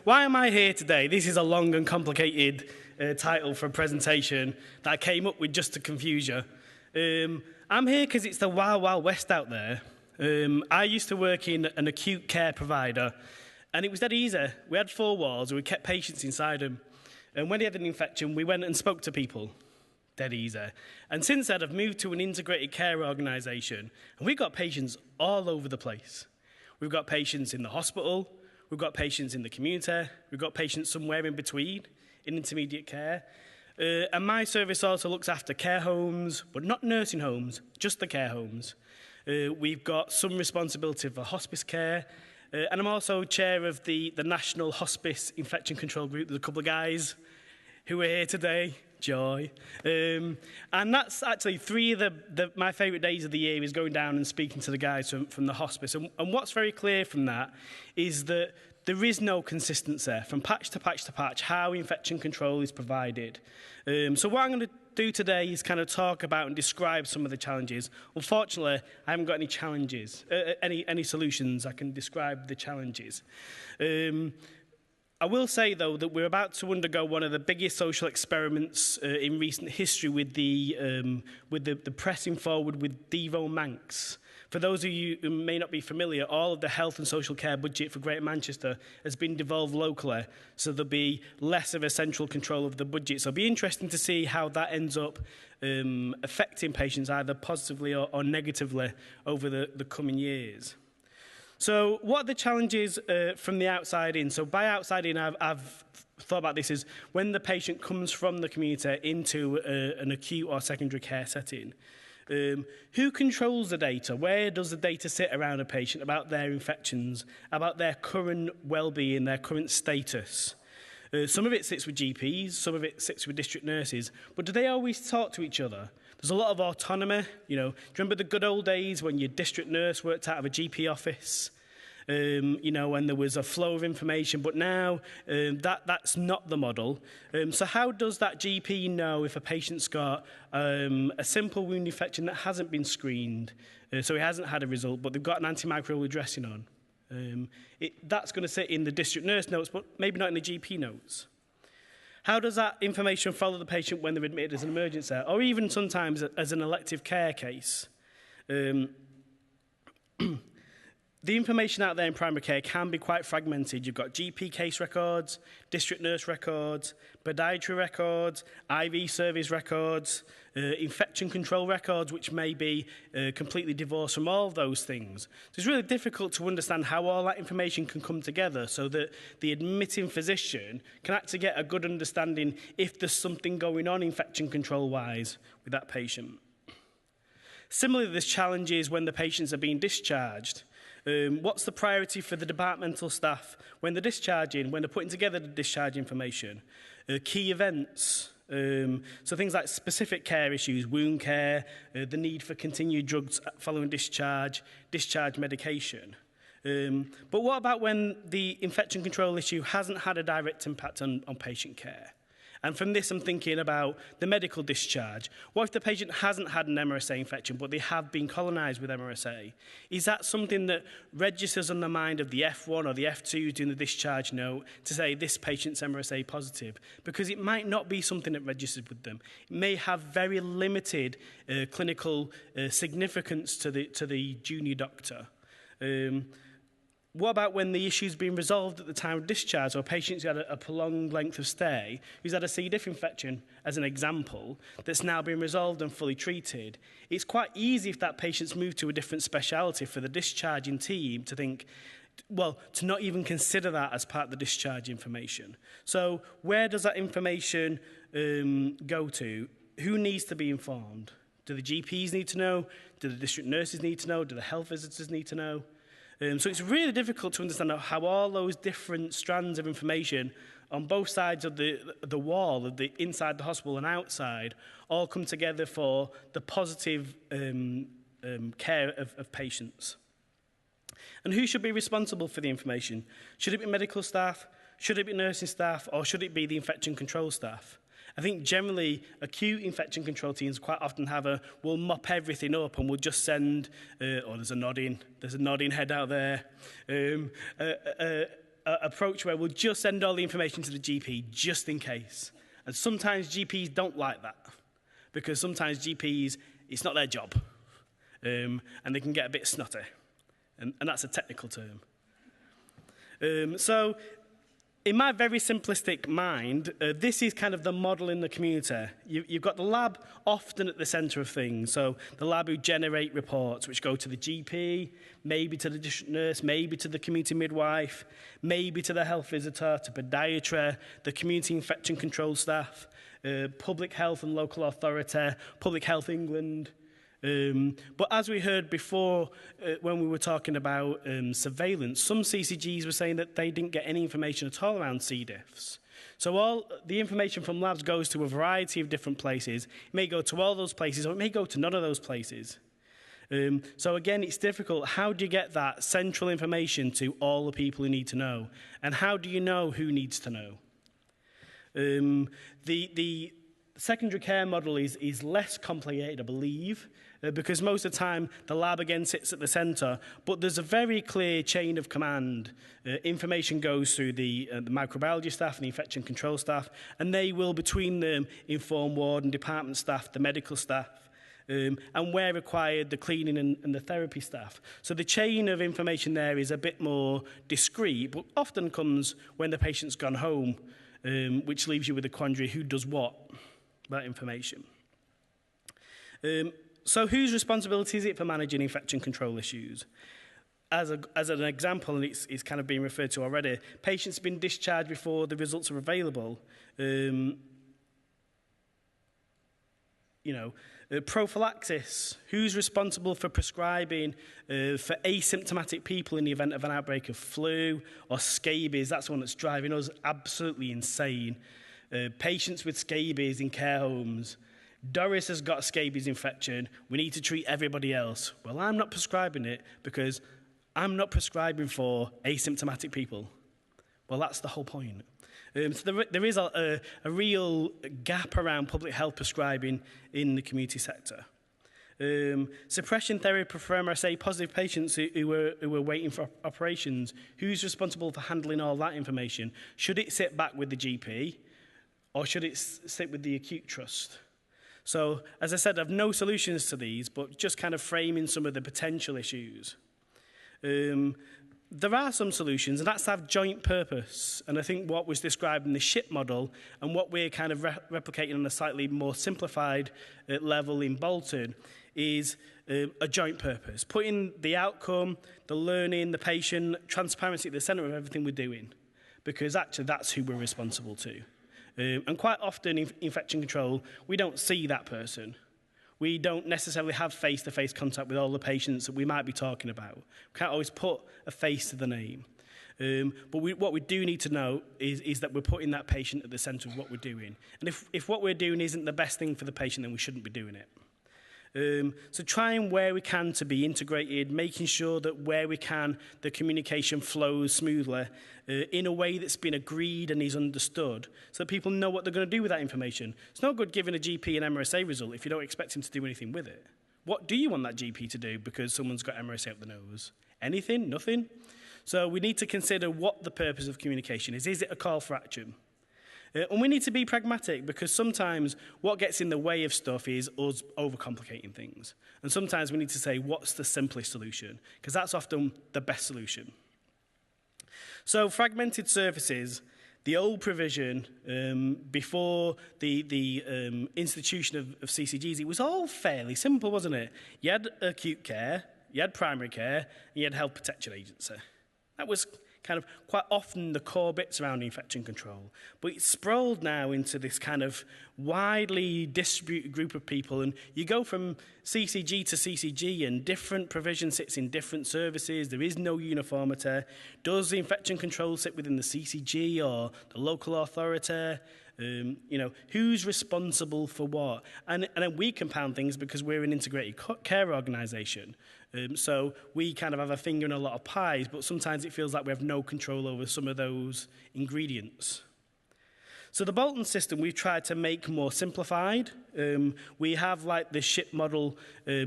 why am I here today? This is a long and complicated title for a presentation that I came up with just to confuse you. I'm here because it's the wild, wild west out there. I used to work in an acute care provider, and it was dead easy. We had 4 walls, and we kept patients inside them. And when they had an infection, we went and spoke to people. Dead easy. And since then, I've moved to an integrated care organisation, and we've got patients all over the place. We've got patients in the hospital, we've got patients in the community, we've got patients somewhere in between, in intermediate care. And my service also looks after care homes, but not nursing homes, just the care homes. We've got some responsibility for hospice care, and I'm also chair of the National Hospice Infection Control Group. There's a couple of guys who are here today. Joy. And that's actually 3 of my favourite days of the year is going down and speaking to the guys from the hospice. And what's very clear from that is that there is no consistency from patch to patch to patch how infection control is provided. So what I'm going to do today is kind of talk about and describe some of the challenges. Unfortunately, I haven't got any challenges, any solutions. I can describe the challenges. I will say, though, that we're about to undergo one of the biggest social experiments in recent history with the pressing forward with Devo Manx. For those of you who may not be familiar, all of the health and social care budget for Greater Manchester has been devolved locally, so there'll be less of a central control of the budget. So it'll be interesting to see how that ends up affecting patients either positively or negatively over the coming years. So what are the challenges from the outside in? So by outside in, I've thought about this as when the patient comes from the community into an acute or secondary care setting. Who controls the data? Where does the data sit around a patient about their infections, about their current well-being, their current status? Some of it sits with GPs, some of it sits with district nurses, but do they always talk to each other? There's a lot of autonomy. Do you remember the good old days when your district nurse worked out of a GP office? When there was a flow of information, but now that's not the model. So how does that GP know if a patient's got a simple wound infection that hasn't been screened, so he hasn't had a result, but they've got an antimicrobial dressing on? That's going to sit in the district nurse notes, but maybe not in the GP notes. How does that information follow the patient when they're admitted as an emergency, or even sometimes as an elective care case? The information out there in primary care can be quite fragmented. You've got GP case records, district nurse records, podiatry records, IV service records, infection control records, which may be completely divorced from all of those things. So it's really difficult to understand how all that information can come together so that the admitting physician can actually get a good understanding if there's something going on infection control-wise with that patient. Similarly, there's challenges when the patients are being discharged. What's the priority for the departmental staff when they're discharging, when they're putting together the discharge information? Key events, so things like specific care issues, wound care, the need for continued drugs following discharge, discharge medication. But what about when the infection control issue hasn't had a direct impact on patient care? And from this, I'm thinking about the medical discharge. What if the patient hasn't had an MRSA infection, but they have been colonised with MRSA? Is that something that registers on the mind of the F1 or the F2 doing the discharge note to say this patient's MRSA positive? Because it might not be something that registers with them. It may have very limited clinical significance to the junior doctor. What about when the issue's been resolved at the time of discharge, or patients who had a prolonged length of stay, who's had a C. diff infection, as an example, that's now been resolved and fully treated? It's quite easy if that patient's moved to a different speciality for the discharging team to think, well, to not even consider that as part of the discharge information. So where does that information go to? Who needs to be informed? Do the GPs need to know? Do the district nurses need to know? Do the health visitors need to know? So it's really difficult to understand how all those different strands of information on both sides of the wall, of the inside the hospital and outside, all come together for the positive care of patients. And who should be responsible for the information? Should it be medical staff? Should it be nursing staff? Or should it be the infection control staff? I think generally acute infection control teams quite often have we'll mop everything up and we'll just send, there's a nodding head out there. approach where we'll just send all the information to the GP just in case. And sometimes GPs don't like that because sometimes GPs, it's not their job. And they can get a bit snotty. And that's a technical term. So in my very simplistic mind, this is kind of the model in the community. You've got the lab often at the centre of things. So the lab who generate reports, which go to the GP, maybe to the district nurse, maybe to the community midwife, maybe to the health visitor, to podiatry, the community infection control staff, public health and local authority, Public Health England. But as we heard before, when we were talking about surveillance, some CCGs were saying that they didn't get any information at all around C. diffs. So all the information from labs goes to a variety of different places. It may go to all those places, or it may go to none of those places. So again, it's difficult. How do you get that central information to all the people who need to know? And how do you know who needs to know? The secondary care model is less complicated, I believe, because most of the time the lab again sits at the centre, but there's a very clear chain of command. Information goes through the microbiology staff and the infection control staff, and they will between them inform ward and department staff, the medical staff, and where required, the cleaning and the therapy staff. So the chain of information there is a bit more discreet, but often comes when the patient's gone home, which leaves you with a quandary, who does what? That information. So whose responsibility is it for managing infection control issues? As an example, and it's kind of been referred to already, patients have been discharged before the results are available. Prophylaxis. Who's responsible for prescribing for asymptomatic people in the event of an outbreak of flu or scabies? That's one that's driving us absolutely insane. Patients with scabies in care homes. Doris has got a scabies infection. We need to treat everybody else. Well, I'm not prescribing it because I'm not prescribing for asymptomatic people. Well, that's the whole point. So there is a real gap around public health prescribing in the community sector. Suppression therapy for MRSA positive patients who were waiting for operations. Who's responsible for handling all that information? Should it sit back with the GP? Or should it sit with the acute trust? So, as I said, I have no solutions to these, but just kind of framing some of the potential issues. There are some solutions, and that's to have joint purpose. And I think what was described in the SHIP model and what we're kind of replicating on a slightly more simplified level in Bolton is a joint purpose. Putting the outcome, the learning, the patient, transparency at the centre of everything we're doing. Because actually that's who we're responsible to. And quite often in infection control, we don't see that person. We don't necessarily have face-to-face contact with all the patients that we might be talking about. We can't always put a face to the name. But what we do need to know is that we're putting that patient at the centre of what we're doing. And if what we're doing isn't the best thing for the patient, then we shouldn't be doing it. So trying where we can to be integrated, making sure that where we can, the communication flows smoothly in a way that's been agreed and is understood so that people know what they're going to do with that information. It's no good giving a GP an MRSA result if you don't expect him to do anything with it. What do you want that GP to do because someone's got MRSA up the nose? Anything? Nothing? So we need to consider what the purpose of communication is. Is it a call for action? And we need to be pragmatic because sometimes what gets in the way of stuff is us overcomplicating things. And sometimes we need to say, what's the simplest solution? Because that's often the best solution. So fragmented services, the old provision before the institution of CCGs, it was all fairly simple, wasn't it? You had acute care, you had primary care, and you had health protection agency. That was kind of quite often the core bits around infection control. But it's sprawled now into this kind of widely distributed group of people, and you go from CCG to CCG, and different provision sits in different services. There is no uniformity. Does the infection control sit within the CCG or the local authority? Who's responsible for what? And then we compound things because we're an integrated care organisation. So we kind of have a finger in a lot of pies, but sometimes it feels like we have no control over some of those ingredients. So the Bolton system we've tried to make more simplified. We have like the SHIP model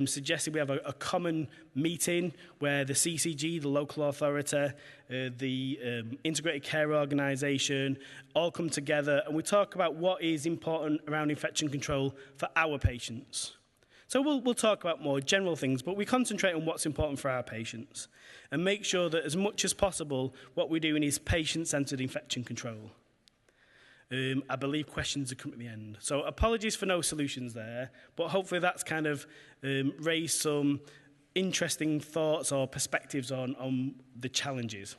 suggested we have a common meeting where the CCG, the local authority, the integrated care organisation all come together and we talk about what is important around infection control for our patients. So we'll talk about more general things, but we concentrate on what's important for our patients and make sure that as much as possible what we're doing is patient-centred infection control. I believe questions are coming at the end. So apologies for no solutions there, but hopefully that's kind of raised some interesting thoughts or perspectives on the challenges.